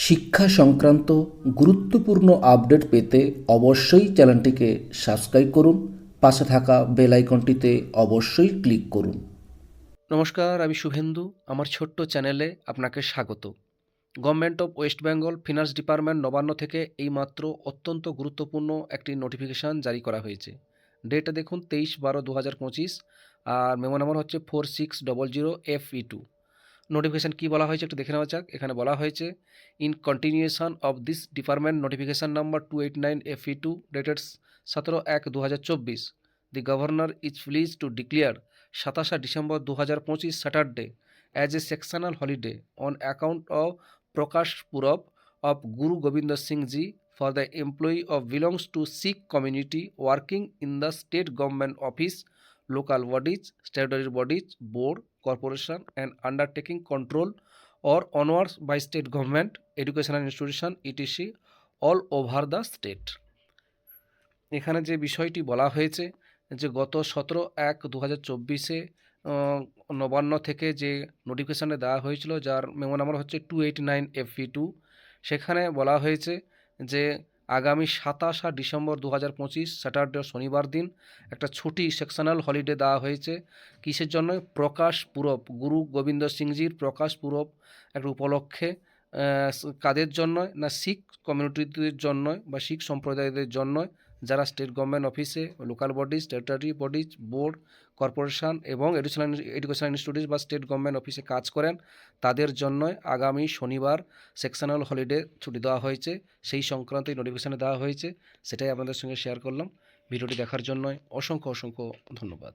শিক্ষা সংক্রান্ত গুরুত্বপূর্ণ আপডেট পেতে অবশ্যই চ্যানেলটিকে সাবস্ক্রাইব করুন, পাশে থাকা বেল আইকনটিতে অবশ্যই ক্লিক করুন। নমস্কার, আমি শুভেন্দু। আমার ছোট্ট চ্যানেলে আপনাকে স্বাগত। Government of West Bengal finance department Nabanna থেকে এইমাত্র অত্যন্ত গুরুত্বপূর্ণ একটি নোটিফিকেশান জারি করা হয়েছে। ডেটটা দেখুন 23/12/2025, আর মেমো নাম্বার হচ্ছে 4600FE2। নোটিফিকেশান কী বলা হয়েছে একটু দেখে নেওয়া যাক। এখানে বলা হয়েছে, in continuation of this department notification number 289FE2 dated 17/1/2024, the governor is please two declare 27 December 2025 Saturday as a sectional holiday on account of Prakash Purab of Guru Gobind Singh Ji for the employee of belongs to Sikh community working in the state government office, local bodies, statutory bodies, board, corporation and undertaking control or onwards by state government, educational institution, etc. all over the state. এখানে যে বিষয়টি বলা হয়েছে যে গত 17/1/2024 নবান্ন থেকে যে নোটিফিকেশানে দেওয়া হয়েছিল, যার মেমো নাম্বার হচ্ছে 289FE2, সেখানে বলা হয়েছে যে আগামী 27 ডিসেম্বর 2025 স্যাটারডে শনিবার দিন একটা ছুটি সেকশনাল হলিডে দেওয়া হয়েছে। কিসের জন্য? প্রকাশ পুরব, গুরু গোবিন্দ সিংজির প্রকাশ পুরব একটা উপলক্ষে। কাদের জন্য না, শিখ কমিউনিটিদের জন্য বা শিখ সম্প্রদায়দের জন্য, যারা স্টেট গভর্নমেন্ট অফিসে, local bodies, statutory bodies, board, corporation এবং এডুকেশনাল ইনস্টিটিউট বা স্টেট গভর্নমেন্ট অফিসে কাজ করেন, তাদের জন্য আগামী শনিবার সেকশনাল হলিডে ছুটি দেওয়া হয়েছে। সেই সংক্রান্ত নোটিফিকেশানে দেওয়া হয়েছে, সেটাই আপনাদের সঙ্গে শেয়ার করলাম। ভিডিওটি দেখার জন্য অসংখ্য অসংখ্য ধন্যবাদ।